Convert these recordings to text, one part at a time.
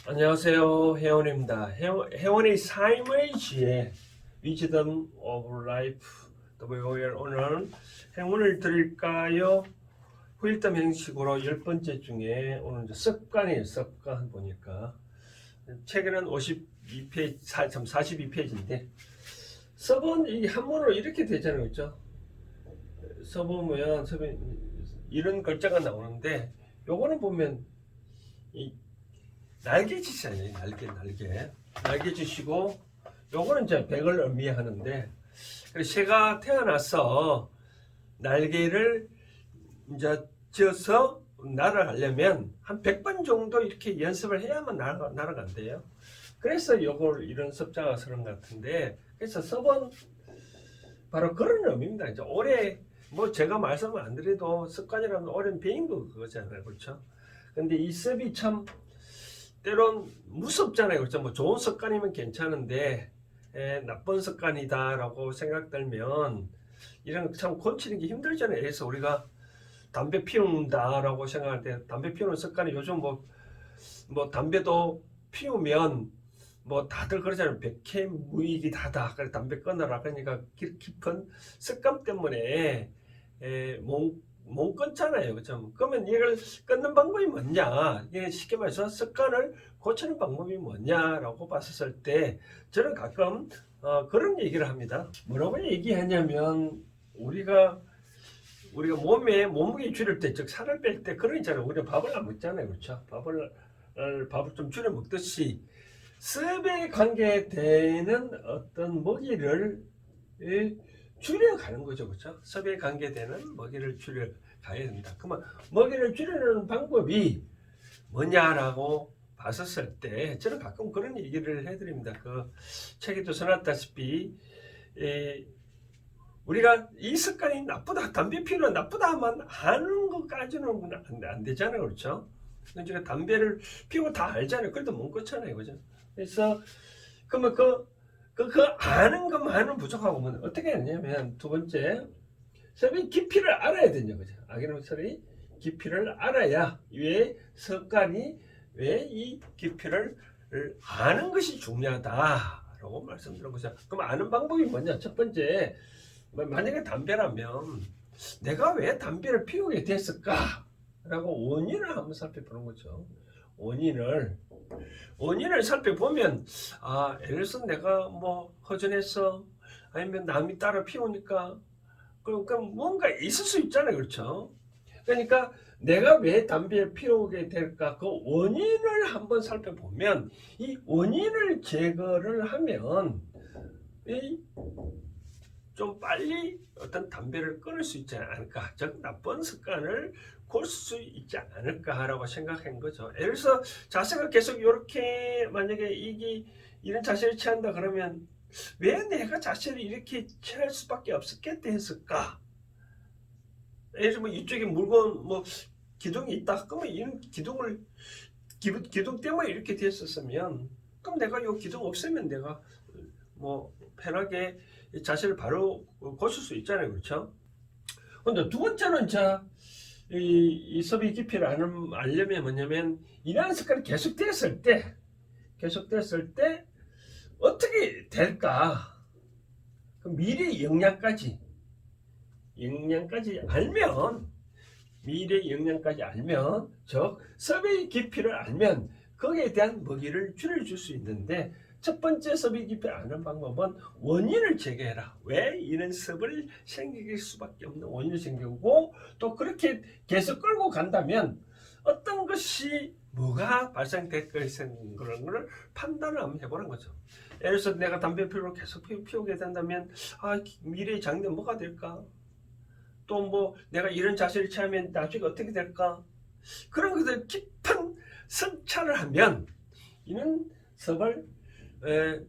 안녕하세요. 혜원입니다. 혜원의 삶의 지혜 Wisdom of Life WOL. 오늘은 행운을 드릴까요? 후일담 형식으로 10번째 중에 오늘 이제 습관이에요. 습관 보니까 책에는 52페이지, 42페이지인데 써본 이 한문으로 이렇게 되잖아요. 그렇죠? 써보면 이런 글자가 나오는데 요거는 보면 이 날개짓이잖아요. 날개짓이고 요거는 이제 백을 의미하는데, 새가 태어나서 날개를 이제 지어서 날아가려면 한 100번 정도 이렇게 연습을 해야만 날아간대요. 그래서 요걸 이런 습자가 쓰는 것 같은데, 그래서 써본 바로 그런 의미입니다. 이제 오래 뭐 제가 말씀을 안 드려도 습관이라면 오랜 배인 그거잖아요. 그렇죠? 근데 이 습이 참 때론 무섭잖아요. 그렇죠? 뭐 좋은 습관이면 괜찮은데 나쁜 습관이다라고 생각들면 이런 거 참 고치는 게 힘들잖아요. 그래서 우리가 담배 피운다라고 생각할 때 담배 피우는 습관이 요즘 뭐 담배도 피우면 뭐 다들 그러잖아요. 백해무익이다다. 그래 담배 끊어라. 그러니까 깊은 습관 때문에 못 끊잖아요. 그죠? 그러면 이걸 끊는 방법이 뭐냐? 이게 쉽게 말해서 습관을 고치는 방법이 뭐냐라고 봤을 때 저는 가끔 그런 얘기를 합니다. 뭐라고 얘기하냐면 우리가 몸무게 줄일 때, 즉 살을 뺄 때 그런 있잖아요. 우리가 밥을 안 먹잖아요. 그렇죠? 밥을 좀 줄여 먹듯이 습에 관계되는 어떤 먹이를 줄여가는 거죠. 그렇죠? 섭에 관계되는 먹이를 줄여가야 된다. 그러면 먹이를 줄이는 방법이 뭐냐라고 봤었을 때 저는 가끔 그런 얘기를 해드립니다. 그 책에도 써놨다시피 우리가 이 습관이 나쁘다, 담배 피우는 나쁘다만 하는 것까지는 안 되잖아요. 그렇죠? 그러니까 담배를 피우고 다 알잖아요. 그래도 못 끊잖아요. 그죠? 그래서 그러면 그 아는 것만은 부족하고 뭐 어떻게 했냐면 두 번째 섭의 깊이를 알아야 되냐 그죠? 악의설의 깊이를 알아야 왜 습관이 왜 이 깊이를 아는 것이 중요하다라고 말씀드린 거죠. 그럼 아는 방법이 뭐냐? 첫 번째, 만약에 담배라면 내가 왜 담배를 피우게 됐을까? 라고 원인을 한번 살펴보는 거죠. 원인을 살펴보면 예를 들어서 내가 뭐 허전해서 아니면 남이 따라 피우니까 그럼 뭔가 있을 수 있잖아요. 그렇죠? 그러니까 내가 왜 담배를 피우게 될까? 그 원인을 한번 살펴보면 이 원인을 제거를 하면 좀 빨리 어떤 담배를 끊을 수 있지 않을까, 즉 나쁜 습관을 고칠 수 있지 않을까라고 생각한 거죠. 예를 들어서 자세가 계속 이렇게 만약에 이런 자세를 취한다 그러면 왜 내가 자세를 이렇게 취할 수밖에 없었겠다 했을까? 예를 들어 뭐 이쪽에 물건 뭐 기둥이 있다. 그러면 이런 기둥 때문에 이렇게 됐었으면 그럼 내가 이 기둥 없애면 내가 뭐 편하게 자세를 바로 고칠 수 있잖아요. 그렇죠? 근데 두 번째는 이 섭의 깊이를 알려면 뭐냐면 이러한 습관이 계속됐을 때 어떻게 될까? 그 미래 영양까지 알면 즉 섭의 깊이를 알면 거기에 대한 먹이를 줄여줄 수 있는데, 첫 번째 섭의 깊이를 아는 방법은 원인을 제거해라. 왜 이런 섭을 생길 수밖에 없는 원인을 생기고, 또 그렇게 계속 끌고 간다면 어떤 것이 뭐가 발생될 것인 그런 걸 판단을 한번 해보는 거죠. 예를 들어서 내가 담배 피우를 계속 피우게 된다면 미래의 장래 뭐가 될까? 또 뭐 내가 이런 자세를 취하면 나중에 어떻게 될까? 그런 것들 깊은 성찰을 하면 이는 섭을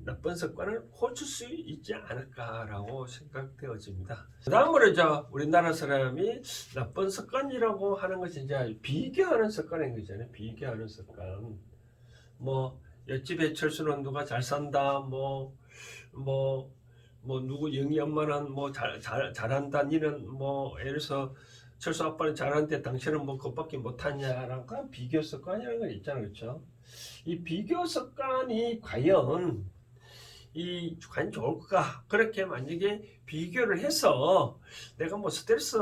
나쁜 습관을 고칠 수 있지 않을까라고 생각되어집니다. 다음으로 우리나라 사람이 나쁜 습관이라고 하는 것이 이제 비교하는 습관인 거잖아요. 비교하는 습관. 뭐 옆집에 철수는 누가 잘 산다. 뭐 누구 영희 엄마는 뭐 잘한다. 니는 뭐 예를 들어서 철수 아빠는 잘하는데 당신은 뭐 그것밖에 못하냐라는 그런 비교 습관이라는 거 있잖아요. 그렇죠? 이 비교 습관이 과연 좋을까? 그렇게 만약에 비교를 해서 내가 뭐 스트레스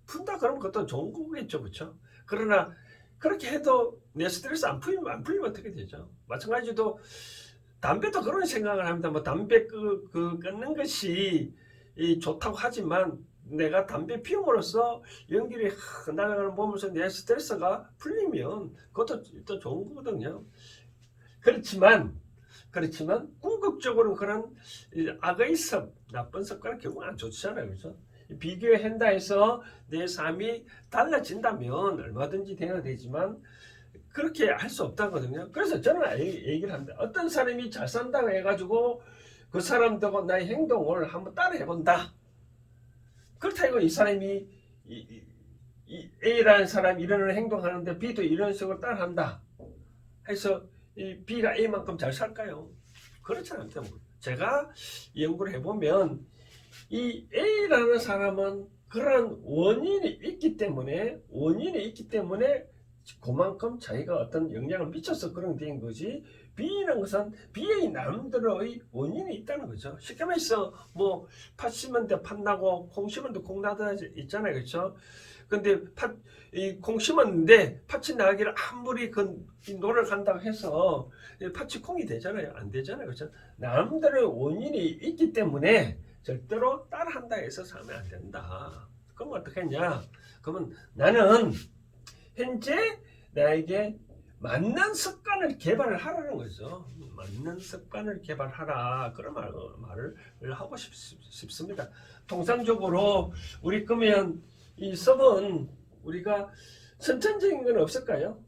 푼다 그러면 그것도 좋은 거겠죠, 그렇죠? 그러나 그렇게 해도 내 스트레스 안 풀리면 어떻게 되죠? 마찬가지로 담배도 그런 생각을 합니다. 뭐 담배 끊는 것이 좋다고 하지만 내가 담배 피움으로써 연기를 날아가는 걸 보면서 내 스트레스가 풀리면 그것도 또 좋은 거거든요. 그렇지만 궁극적으로는 그런 악의 나쁜 습관은 결국 안 좋잖아요, 그렇죠? 비교한다 해서 내 삶이 달라진다면 얼마든지 되어야 되지만 그렇게 할 수 없다거든요. 그래서 저는 얘기를 합니다. 어떤 사람이 잘 산다고 해가지고 그 사람들과 나의 행동을 한번 따라 해본다. 그렇다고 이 사람이 이 A라는 사람이 이런 행동하는데 B도 이런 식으로 따라한다 해서 이 B가 A만큼 잘 살까요? 그렇지 않다. 제가 연구를 해보면 이 A라는 사람은 그런 원인이 있기 때문에 그만큼 자기가 어떤 영향을 미쳐서 그런 게 된 거지, B는 것은 B의 나름대로의 원인이 있다는 거죠. 쉽게 말해서 뭐 팥 심은 데 팥 나고 콩 심은 데 콩 나다 있잖아요, 그렇죠? 근데 콩 심었는데 팥이 나기를 아무리 노력한다고 해서 팥이 콩이 되잖아요, 안 되잖아요, 그렇죠? 나름대로의 원인이 있기 때문에 절대로 따라한다 해서 사면 안 된다. 그럼 어떻게 했냐? 그러면 나는 현재 나에게 맞는 습관을 개발을 하라는 거죠. 맞는 습관을 개발하라. 그런 말을 하고 싶습니다. 통상적으로 우리 그러면 이 습은 우리가 선천적인 건 없을까요?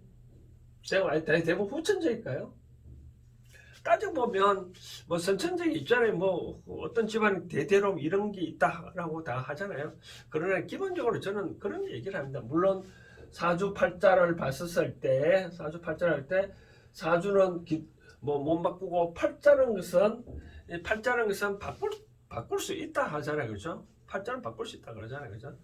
대부분 후천적일까요? 따지고 보면 뭐 선천적이 있잖아요. 뭐 어떤 집안이 대대로 이런 게 있다라고 다 하잖아요. 그러나 기본적으로 저는 그런 얘기를 합니다. 물론 사주팔자를 봤었을 때, 사주는 뭐 못 바꾸고 팔자는 것은 바꿀 수 있다 하잖아요, 그렇죠? 팔자는 바꿀 수 있다 그러잖아요, 그렇죠?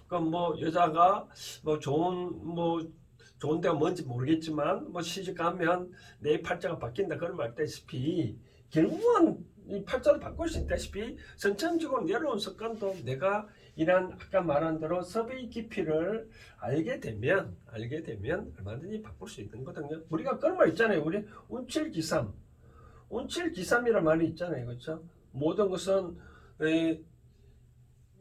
그럼 뭐 여자가 뭐 좋은 데가 뭔지 모르겠지만 뭐 시집 가면 내 팔자가 바뀐다 그런 말 했다시피 결국은 이 팔자를 바꿀 수 있다시피 선천적으로 내려온 습관도 내가 이런 아까 말한 대로 섭의 깊이를 알게 되면 얼마든지 바꿀 수 있는 거거든요. 우리가 그런 말 있잖아요. 우리 운칠기삼이란 말이 있잖아요, 그렇죠? 모든 것은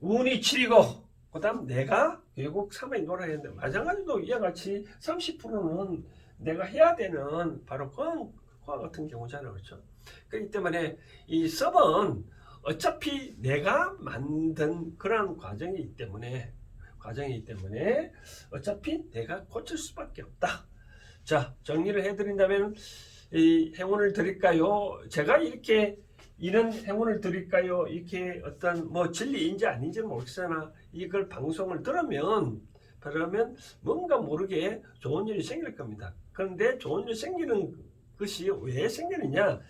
운이 7이고 그 다음 내가 결국 3의 놀아야 되는데, 마찬가지로 이와 같이 30%는 내가 해야 되는 바로 그와 같은 경우잖아요, 그렇죠? 그렇기 때문에 이 섭은 어차피 내가 만든 그런 과정이기 때문에 어차피 내가 고칠 수밖에 없다. 자, 정리를 해드린다면 이 행운을 드릴까요? 제가 이렇게 이런 행운을 드릴까요? 이렇게 어떤 뭐 진리인지 아닌지 모르겠으나 이걸 방송을 들으면 뭔가 모르게 좋은 일이 생길 겁니다. 그런데 좋은 일이 생기는 것이 왜 생기느냐?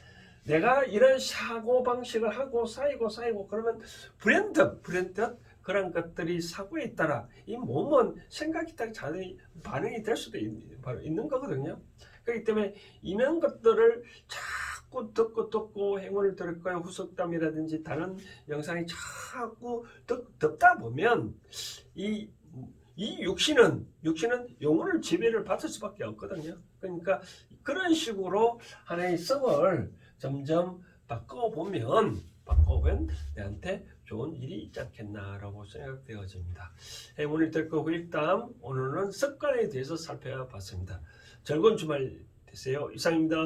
내가 이런 사고방식을 하고 쌓이고 그러면 브랜드 그런 것들이 사고에 따라 이 몸은 생각이 딱 자연히 반응이 될 수도 있는 거거든요. 그렇기 때문에 이런 것들을 자꾸 듣고 행운을 들을 거야 후속담이라든지 다른 영상이 자꾸 듣다 보면 이 육신은 영혼을 지배를 받을 수밖에 없거든요. 그러니까 그런 식으로 하나의 습을 점점 바꿔보면 내한테 좋은 일이 있지 않겠나라고 생각되어집니다. 행운을 들 거고 일단 오늘은 습관에 대해서 살펴봤습니다. 즐거운 주말 되세요. 이상입니다.